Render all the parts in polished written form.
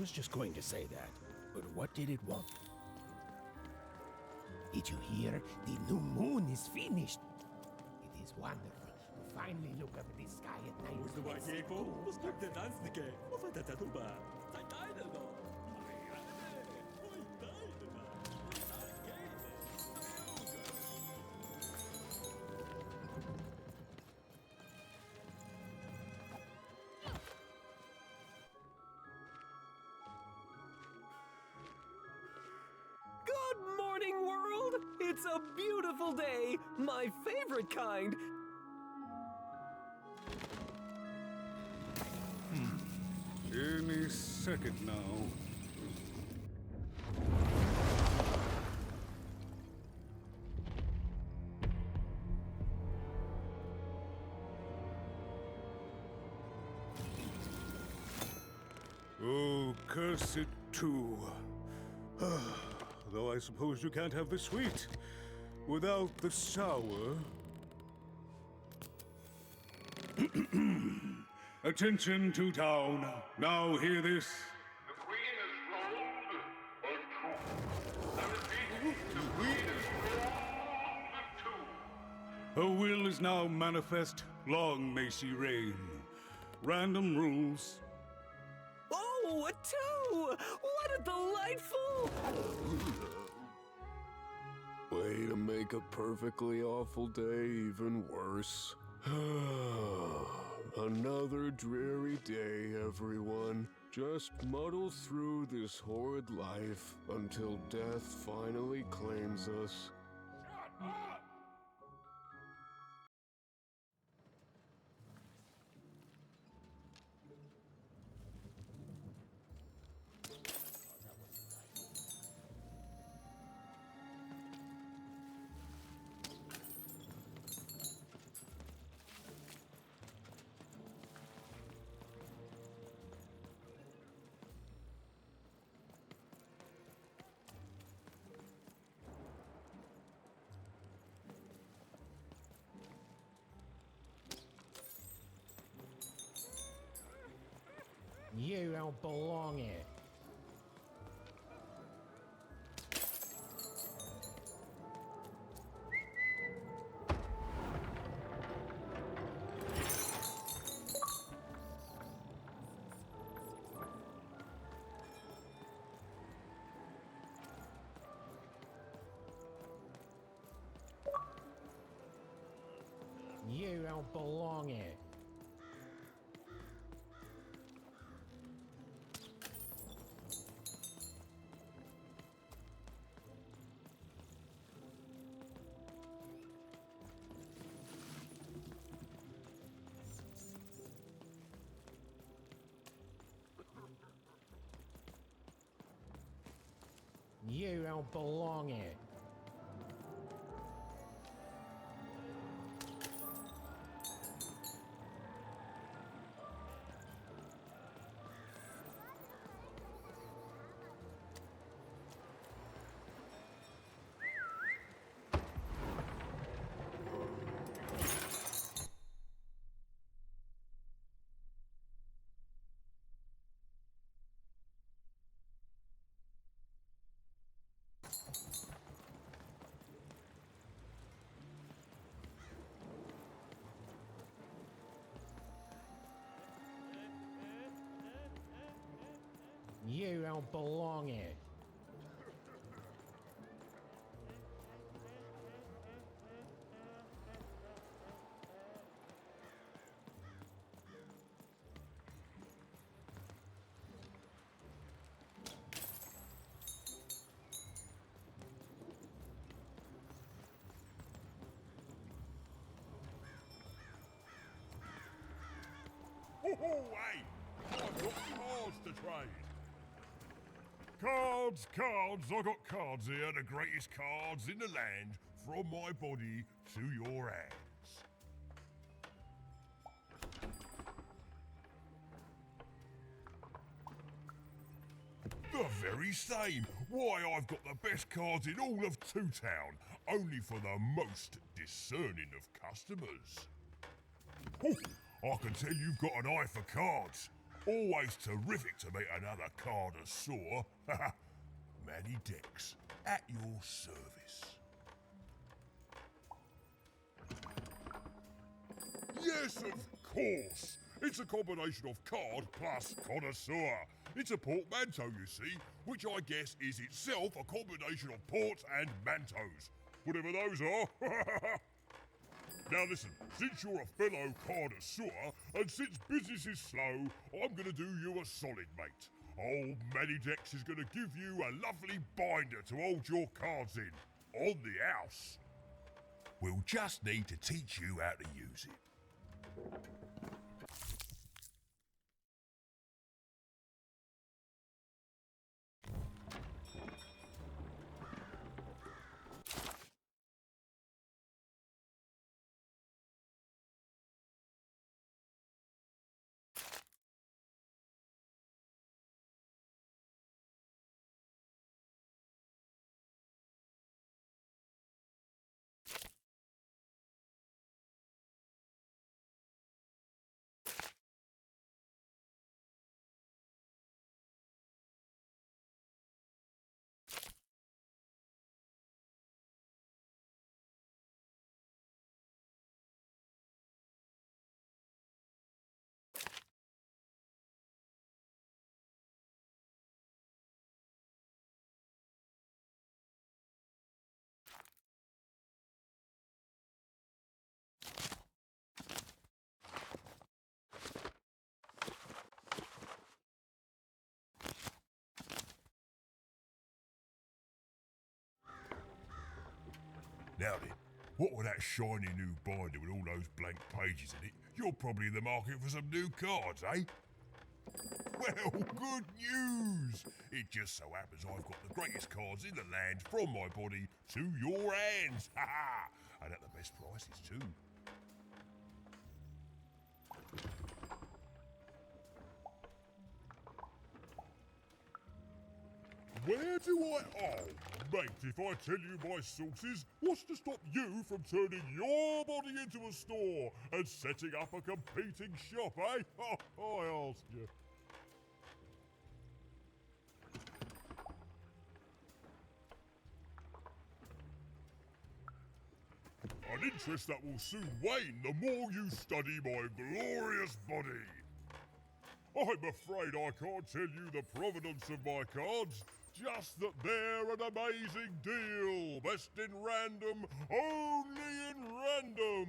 was just going to say that, but what did it want? Did you hear? The new moon is finished. It is wonderful to finally look up at the sky at night. Używa and see jego, gold postępne stars. dansnike, ofata tatuba, zajtajne no. Good morning, world! It's a beautiful day, my favorite kind. Any second now. Oh, curse it too. Though I suppose you can't have the sweet without the sour. Attention to town. Now hear this. The Queen is rolled or two. I repeat, the Queen is rolled or two. Her will is now manifest. Long may she reign. Random rules. Oh, a two! What a delightful... Way to make a perfectly awful day even worse. Another dreary day, everyone. Just muddle through this horrid life until death finally claims us. You don't belong here. You don't belong here. You don't belong here. You don't belong here. Hey! I've got cards to trade. Cards, cards, I got cards here, the greatest cards in the land, from my body to your hands. The very same. Why, I've got the best cards in all of Two Town, only for the most discerning of customers. Oh, I can tell you've got an eye for cards. Always terrific to meet another connoisseur. Manny Dex, at your service. Yes, of course. It's a combination of card plus connoisseur. It's a portmanteau, you see, which I guess is itself a combination of ports and mantos. Whatever those are. Now listen, since you're a fellow connoisseur, and since business is slow, I'm gonna do you a solid, mate. Old Manny Dex is gonna give you a lovely binder to hold your cards in, on the house. We'll just need to teach you how to use it. Now then, what with that shiny new binder with all those blank pages in it, you're probably in the market for some new cards, eh? Well, good news! It just so happens I've got the greatest cards in the land from my body to your hands, ha ha! And at the best prices too. Where do I... Oh, mate, if I tell you my sources, what's to stop you from turning your body into a store and setting up a competing shop, eh? I ask you. An interest that will soon wane the more you study my glorious body. I'm afraid I can't tell you the provenance of my cards, just that they're an amazing deal, best in random, only in random.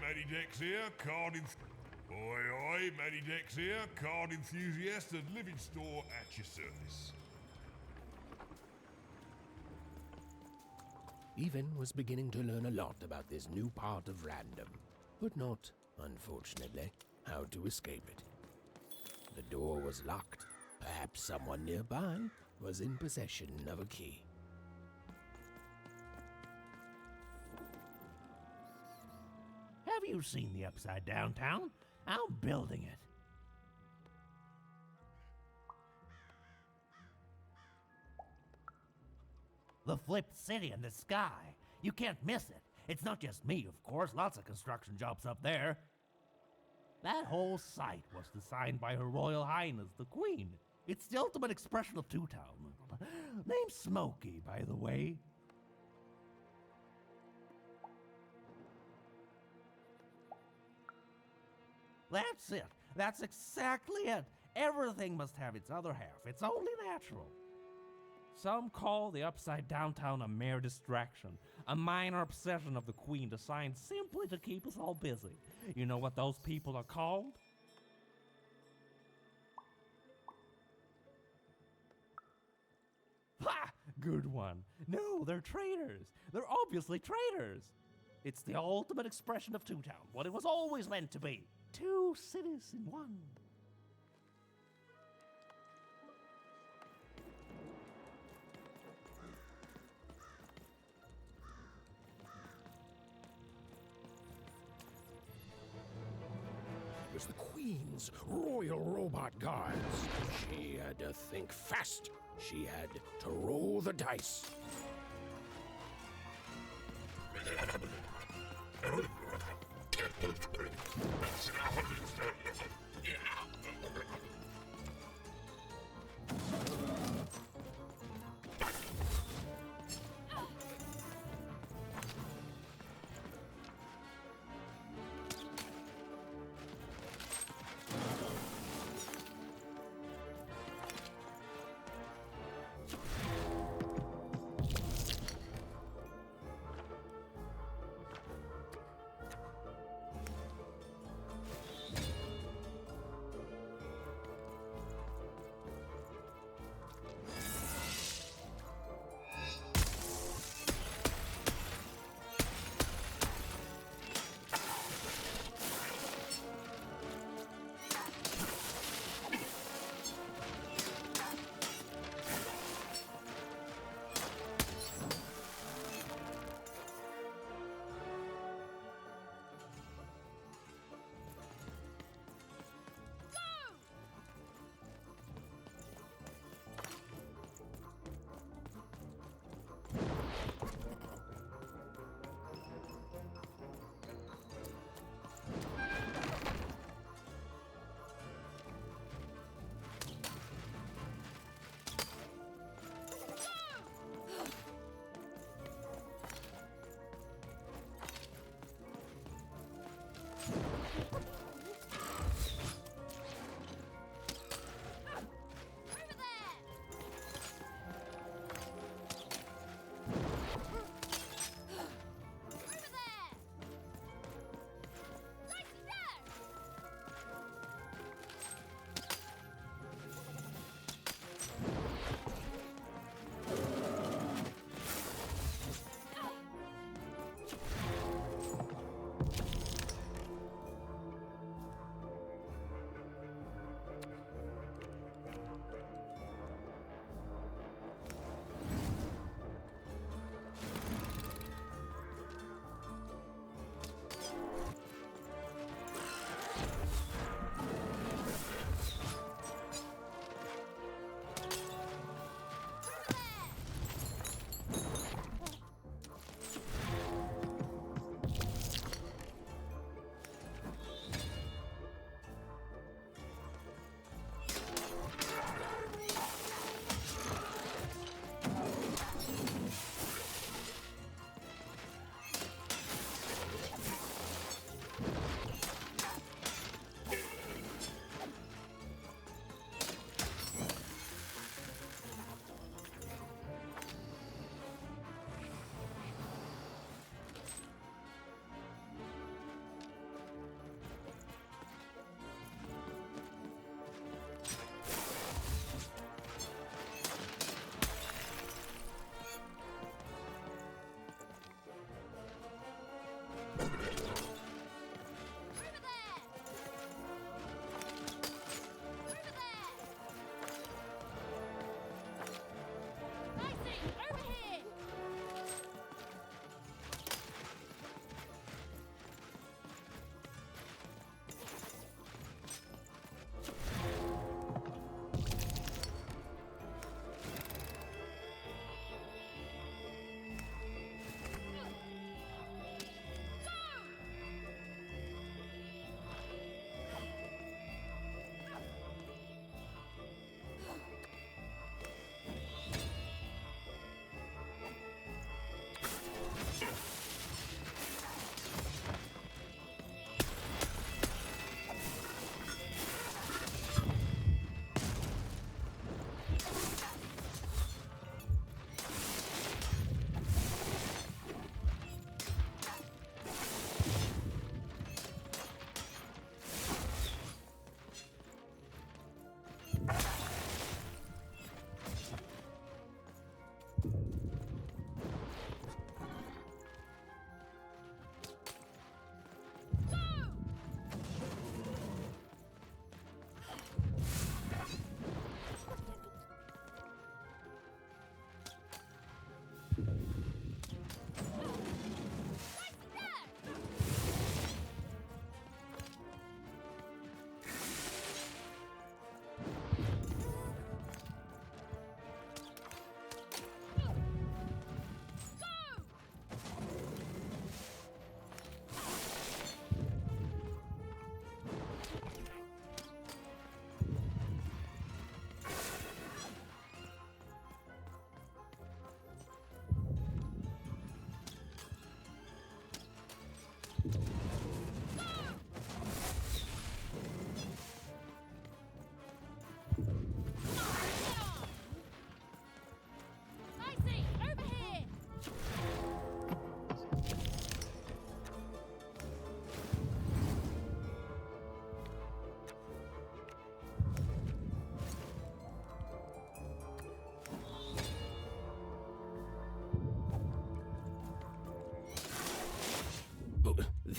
Manny Dex here, Manny Dex here, card enthusiast and living store at your service. Even was beginning to learn a lot about this new part of random, but not, unfortunately, how to escape it. The door was locked. Perhaps someone nearby was in possession of a key. You've seen the upside down town. I'm building it. The flipped city in the sky. You can't miss it. It's not just me, of course. Lots of construction jobs up there. That whole site was designed by Her Royal Highness, the Queen. It's the ultimate expression of Two-Town. Named Smokey, by the way. That's it. That's exactly it. Everything must have its other half. It's only natural. Some call the upside down town a mere distraction, a minor obsession of the Queen designed simply to keep us all busy. You know what those people are called? Ha! Good one. No, they're traitors. They're obviously traitors. It's the ultimate expression of Two-Town, what it was always meant to be. Two cities in one. It was the Queen's Royal Robot Guards. She had to think fast. She had to roll the dice.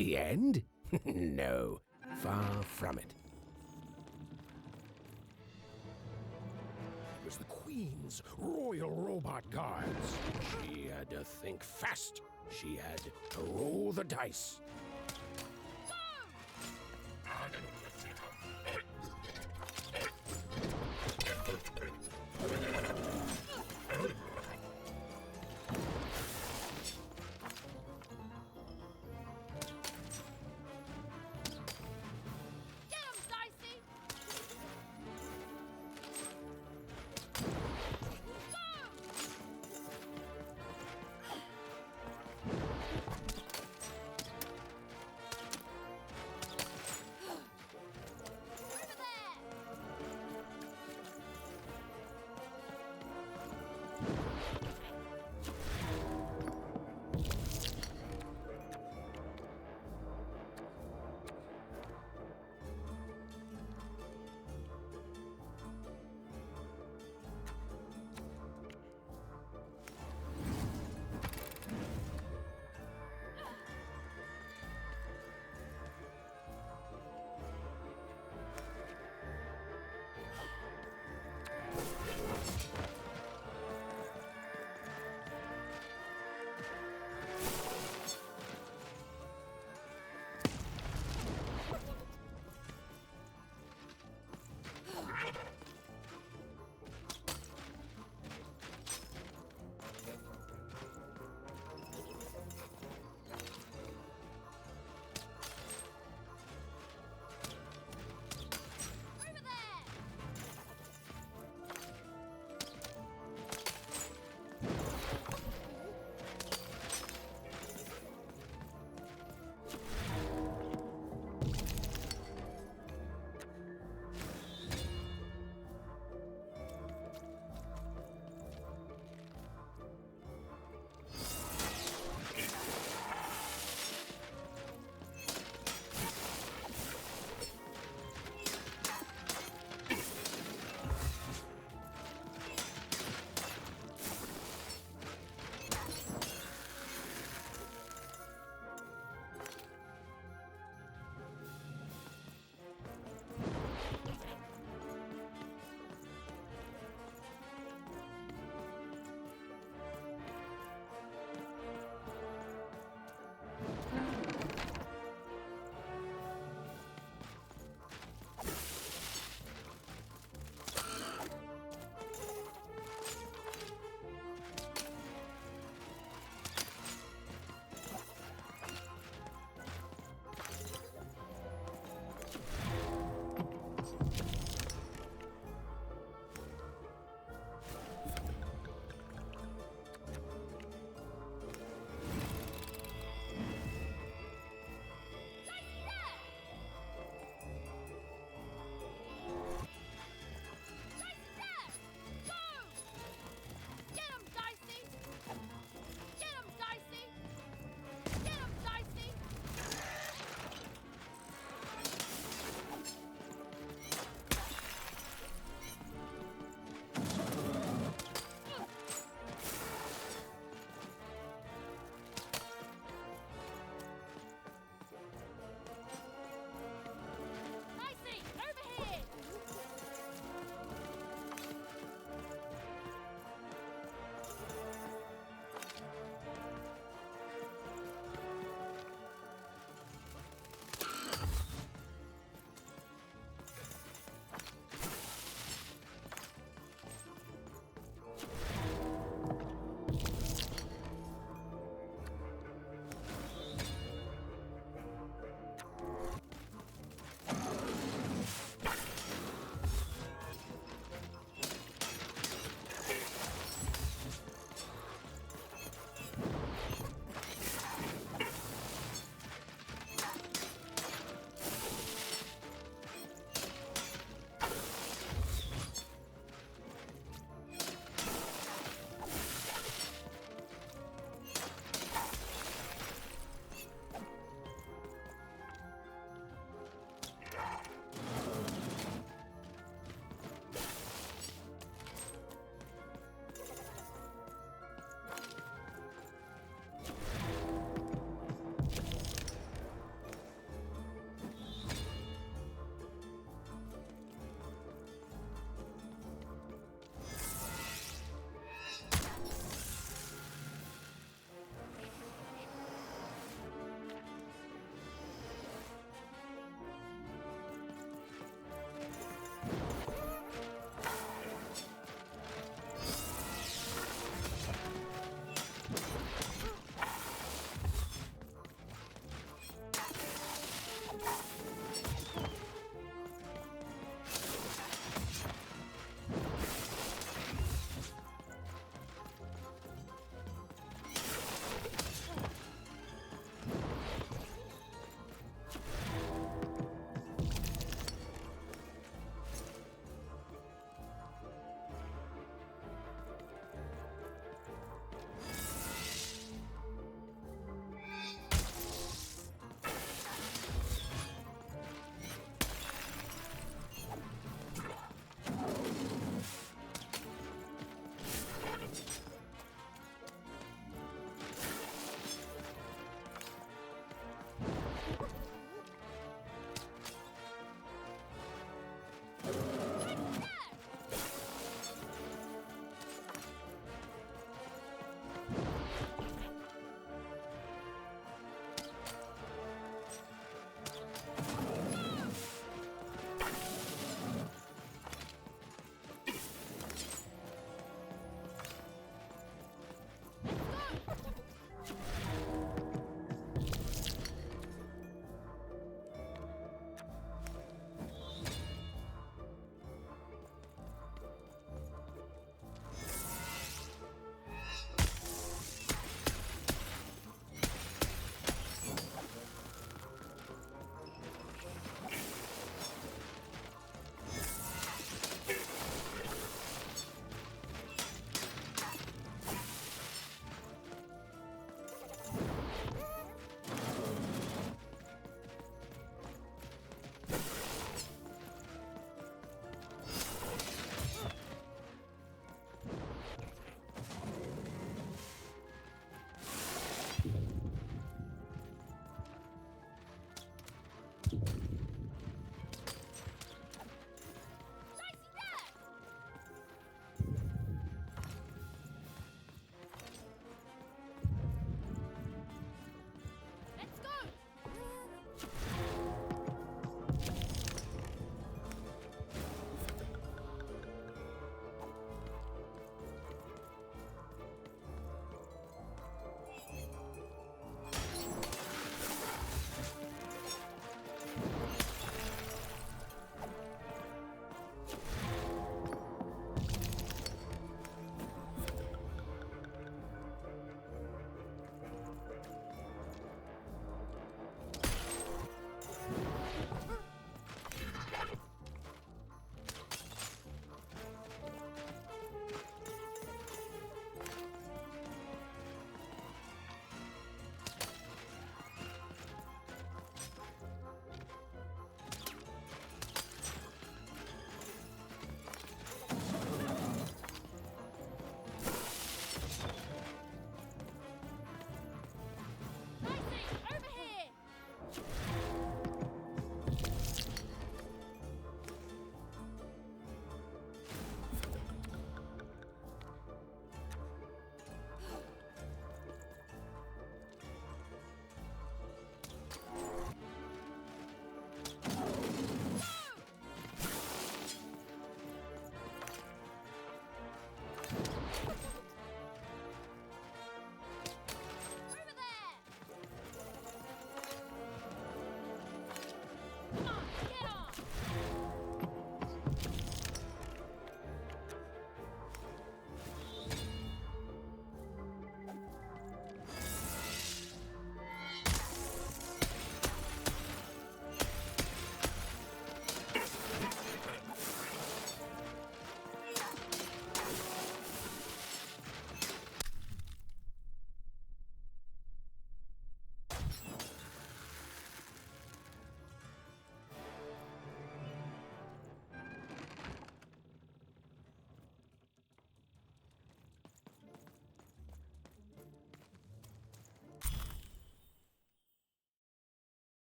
The end? No, far from it. It was the Queen's Royal Robot Guards. She had to think fast. She had to roll the dice.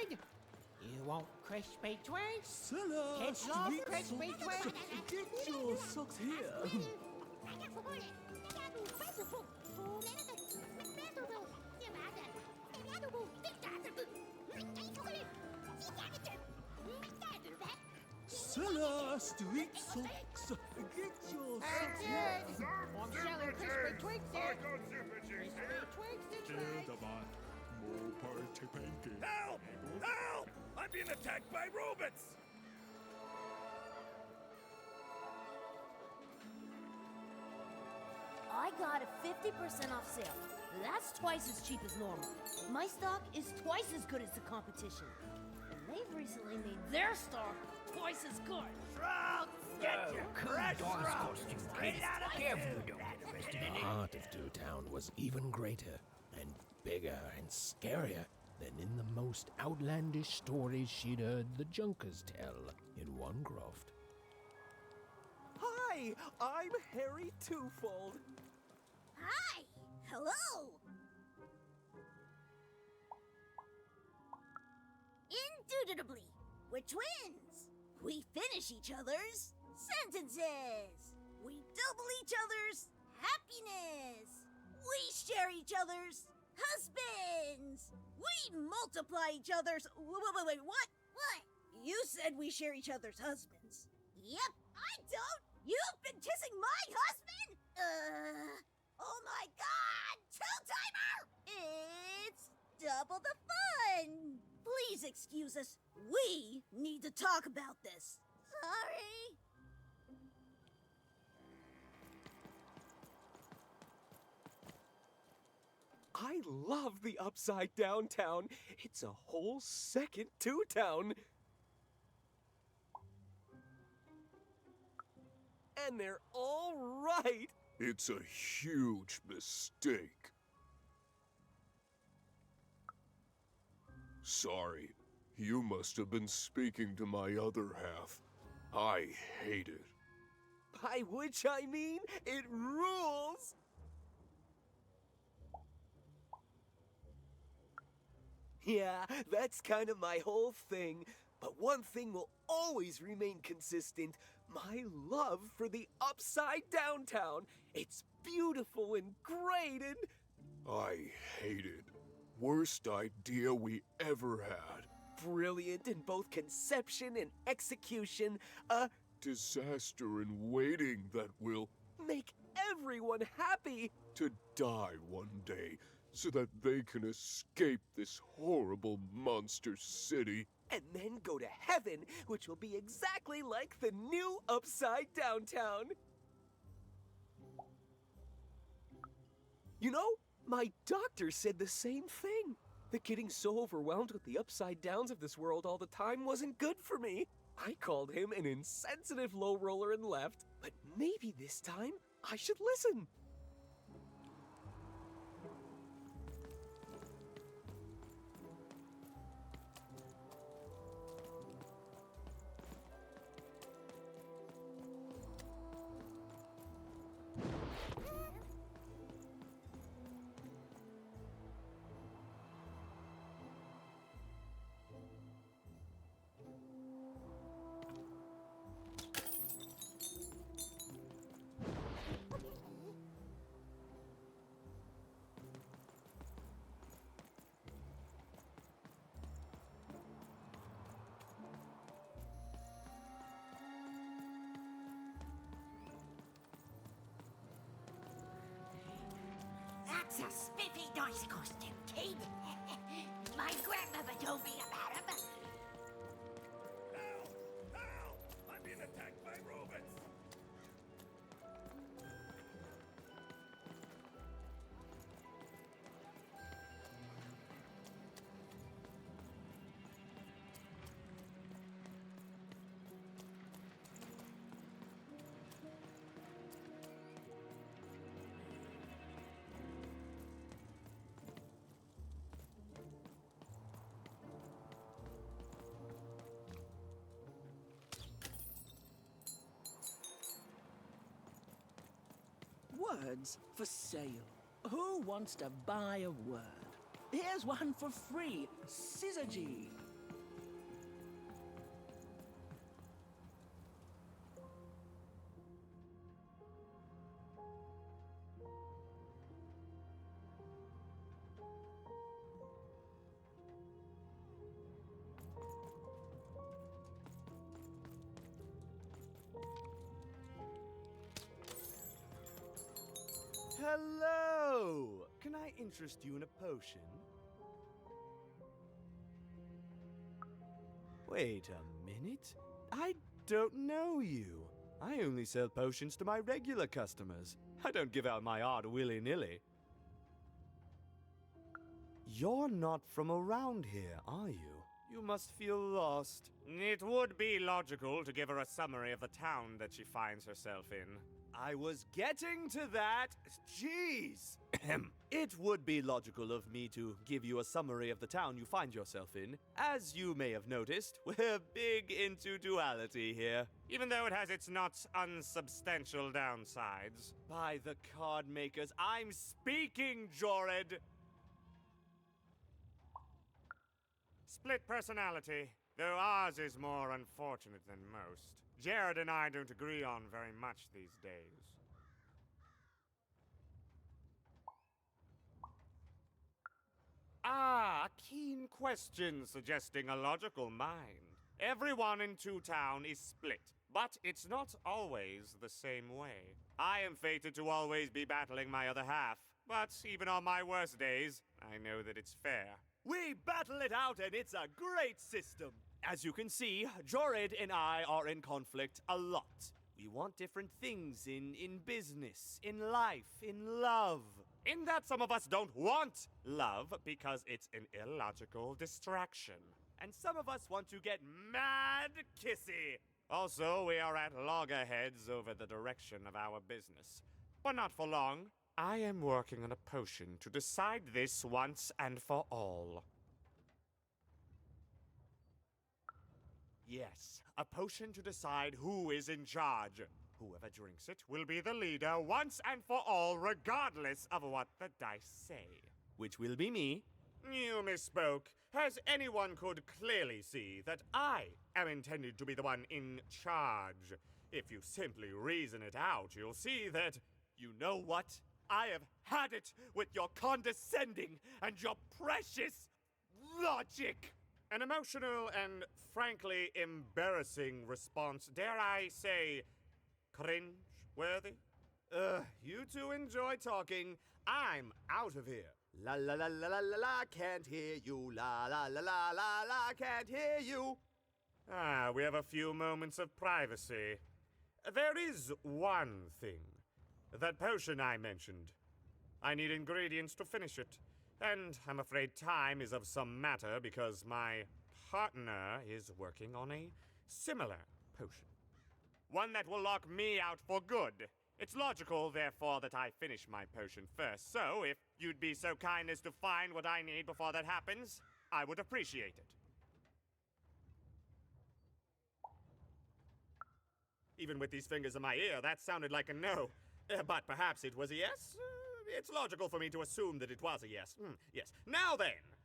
side. You want crispy twigs? Silla, Kids love street crispy socks. twigs. Get your socks here. Silla, street socks. Get your socks here. I'm selling crispy twigs here. More party pancake. Help! Help! I'm being attacked by robots! I got a 50% off sale. That's twice as cheap as normal. My stock is twice as good as the competition. And they've recently made their stock twice as good. Shrouds, get your crash shrouds. Get out of here. The heart of Two Town was even greater and bigger and scarier than in the most outlandish stories she'd heard the Junkers tell in one croft. Hi, I'm Harry Twofold. Hi! Hello! Indubitably, we're twins. We finish each other's sentences. We double each other's happiness. We share each other's husbands. We multiply each other's... Wait, what? What? You said we share each other's husbands. Yep, I don't. You've been kissing my husband? Oh my god! Two-timer! It's double the fun! Please excuse us. We need to talk about this. Sorry. I love the Upside Down Town. It's a whole second Two Town. And they're all right. It's a huge mistake. Sorry, you must have been speaking to my other half. I hate it. By which I mean, it rules. Yeah, that's kind of my whole thing. But one thing will always remain consistent. My love for the Upside Down Town. It's beautiful and great and... I hate it. Worst idea we ever had. brilliant in both conception and execution. A disaster in waiting that will make everyone happy. to die one day so that they can escape this horrible monster city. And then go to heaven, which will be exactly like the new Upside Down Town. You know, my doctor said the same thing. That getting so overwhelmed with the upside downs of this world all the time wasn't good for me. I called him an insensitive low roller and left, but maybe this time I should listen. That's a spiffy nice costume, kid. My grandmother told me about him. Help! Help! I'm being attacked by robots! Words for sale. Who wants to buy a word? Here's one for free. Syzygy. Hello! Can I interest you in a potion? Wait a minute. I don't know you. I only sell potions to my regular customers. I don't give out my art willy-nilly. You're not from around here, are you? You must feel lost. It would be logical to give her a summary of the town that she finds herself in. I was getting to that. Jeez! It would be logical of me to give you a summary of the town you find yourself in. As you may have noticed, we're big into duality here. Even though it has its not unsubstantial downsides. By the card makers, I'm speaking, Jorid! Split personality, though ours is more unfortunate than most. Jared and I don't agree on very much these days. Ah, a keen question suggesting a logical mind. Everyone in Two Town is split, but it's not always the same way. I am fated to always be battling my other half, but even on my worst days, I know that it's fair. We battle it out and it's a great system. As you can see, Jorid and I are in conflict a lot. We want different things in business, in life, in love. In that some of us don't want love because it's an illogical distraction. And some of us want to get mad kissy. Also, we are at loggerheads over the direction of our business. But not for long. I am working on a potion to decide this once and for all. Yes, a potion to decide who is in charge. Whoever drinks it will be the leader once and for all, regardless of what the dice say. Which will be me. You misspoke, as anyone could clearly see that I am intended to be the one in charge. If you simply reason it out, you'll see that... You know what? I have had it with your condescending and your precious logic. An emotional and frankly embarrassing response, dare I say, cringe-worthy? You two enjoy talking. I'm out of here. La la la la la la la, can't hear you. La la la la la la, can't hear you. Ah, we have a few moments of privacy. There is one thing. That potion I mentioned. I need ingredients to finish it. And I'm afraid time is of some matter because my partner is working on a similar potion. One that will lock me out for good. It's logical, therefore, that I finish my potion first. So, if you'd be so kind as to find what I need before that happens, I would appreciate it. Even with these fingers in my ear, that sounded like a no. But perhaps it was a yes? It's logical for me to assume that it was a yes. Yes. Now then,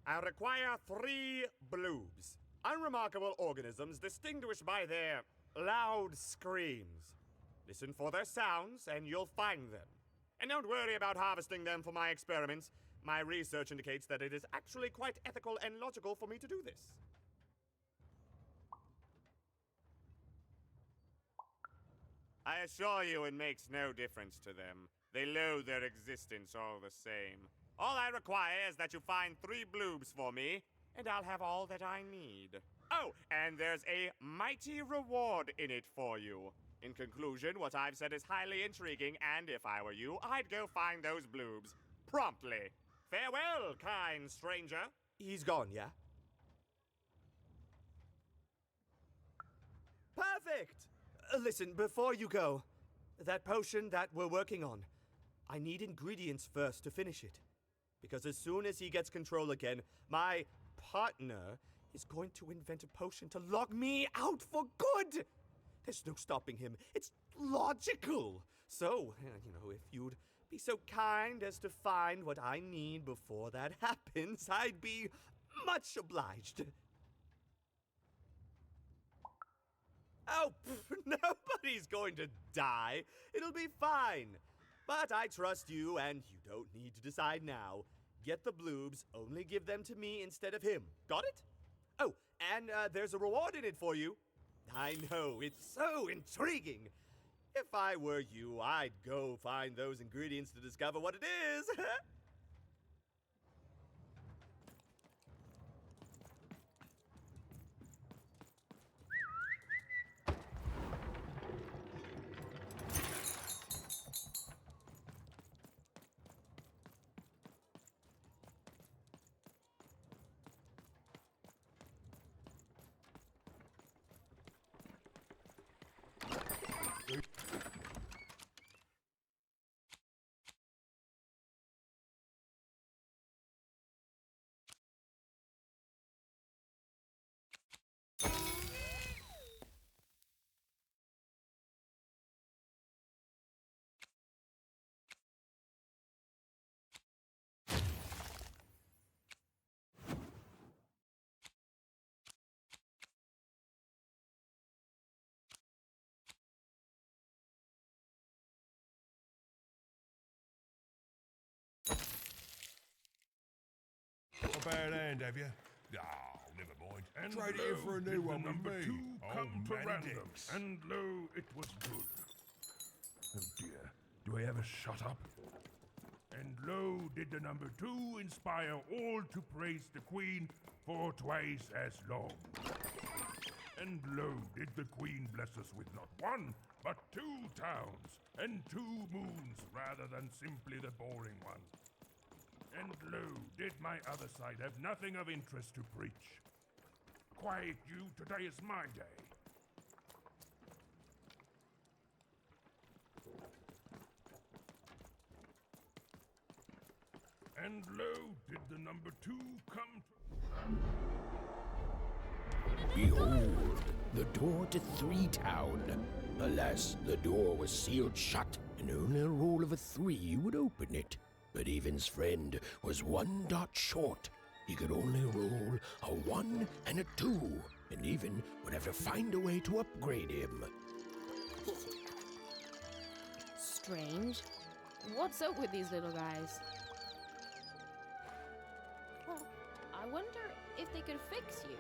I require 3 bloobs. Unremarkable organisms distinguished by their loud screams. Listen for their sounds and you'll find them. And don't worry about harvesting them for my experiments. My research indicates that it is actually quite ethical and logical for me to do this. I assure you it makes no difference to them. They loathe their existence all the same. All I require is that you find 3 bloobs for me, and I'll have all that I need. Oh, and there's a mighty reward in it for you. In conclusion, what I've said is highly intriguing, and if I were you, I'd go find those bloobs. Promptly. Farewell, kind stranger. He's gone, yeah? Perfect! Listen, before you go, that potion that we're working on, I need ingredients first to finish it. Because as soon as he gets control again, my partner is going to invent a potion to lock me out for good! There's no stopping him. It's logical. So, if you'd be so kind as to find what I need before that happens, I'd be much obliged. Oh, nobody's going to die. It'll be fine. But I trust you, and you don't need to decide now. Get the bloobs, only give them to me instead of him. Got it? Oh, and there's a reward in it for you. I know, it's so intriguing. If I were you, I'd go find those ingredients to discover what it is. A bad hand, have you? Oh, never mind. And Trade it in for a lo, new did one the with number me. 2 come to Manny random, Dix. and lo, it was good. Oh dear, do I ever shut up? And lo, did the number 2 inspire all to praise the queen for twice as long. And lo, did the queen bless us with not 1, but 2 towns, and 2 moons rather than simply the boring one. And lo, did my other side have nothing of interest to preach? Quiet you, today is my day. And lo, did the number 2 come to... Behold, the door to 3 Town. Alas, the door was sealed shut, and only a roll of a 3 would open it. But Evan's friend was 1 dot short. He could only roll a 1 and a 2, and Evan would have to find a way to upgrade him. Strange. What's up with these little guys? I wonder if they could fix you.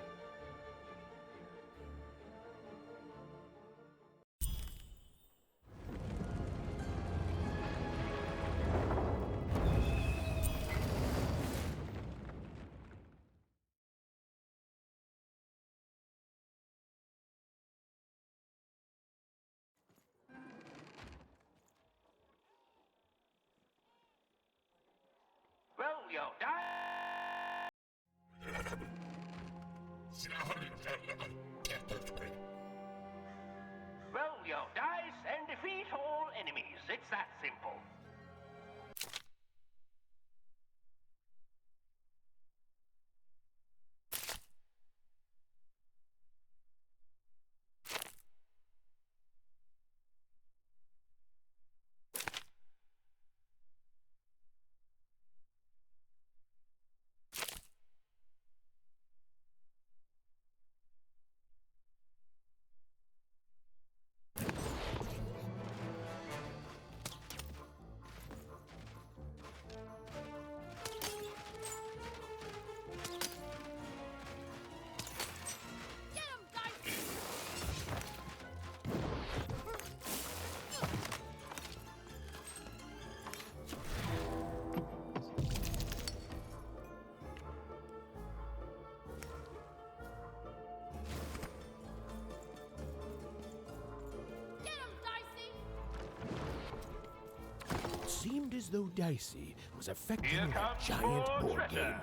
Roll your dice. Roll your dice and defeat all enemies. It's that simple. Seemed as though Dicey was affecting that giant board game.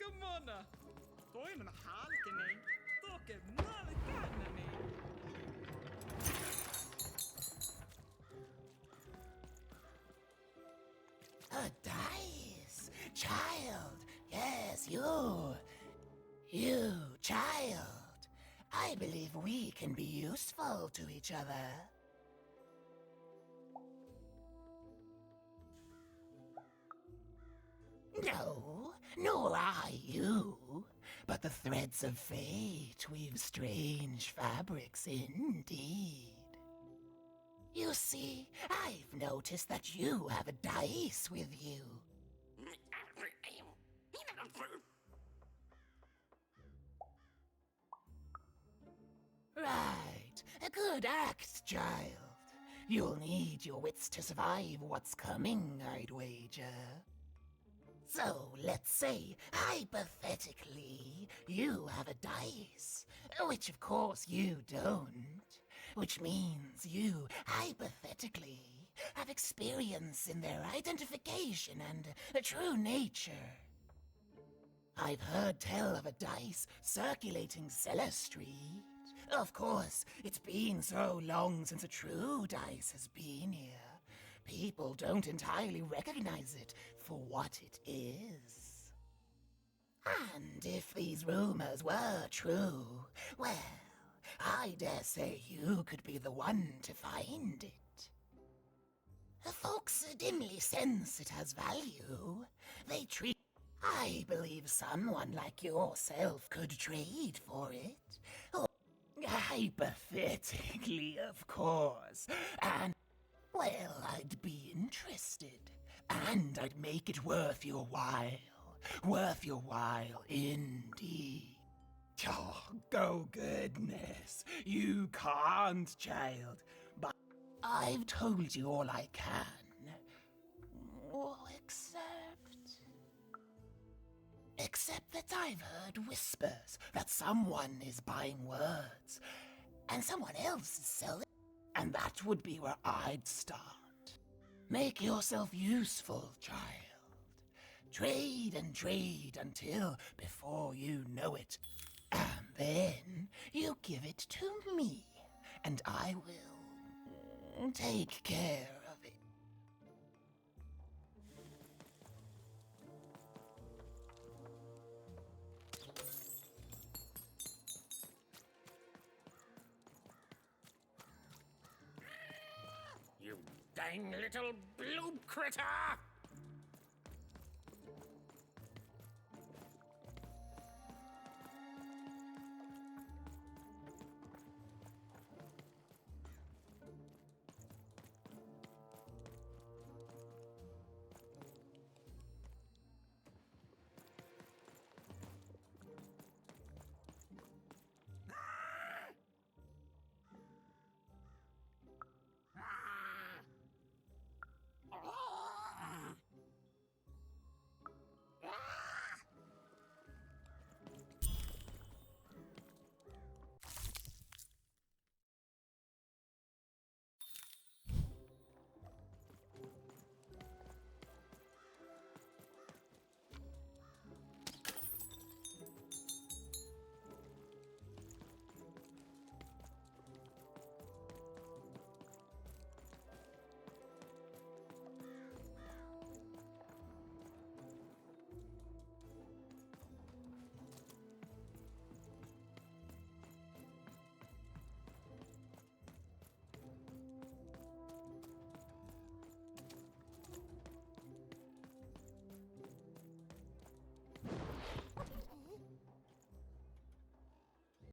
Gamona! Toimen halkeni! Toke nalkanani! A dice! Child! Yes, you! You, child! I believe we can be useful to each other. No, nor I you. But the threads of fate weave strange fabrics indeed. You see, I've noticed that you have a dice with you. Right, a good act, child. You'll need your wits to survive what's coming, I'd wager. So, let's say, hypothetically, you have a dice, which of course you don't, which means you, hypothetically, have experience in their identification and true nature. I've heard tell of a dice circulating Cellar Street. Of course, it's been so long since a true dice has been here. People don't entirely recognize it for what it is. And if these rumors were true, well, I dare say you could be the one to find it. Folks dimly sense it has value. They treat... I believe someone like yourself could trade for it. Or hypothetically, of course. And, well, I'd be interested. And I'd make it worth your while. Worth your while, indeed. Oh, oh goodness. You can't, child. But I've told you all I can. Oh, except that I've heard whispers that someone is buying words, and someone else is selling, and that would be where I'd start. Make yourself useful, child. Trade and trade until, before you know it, and then you give it to me, and I will take care of it. You dang little blue critter!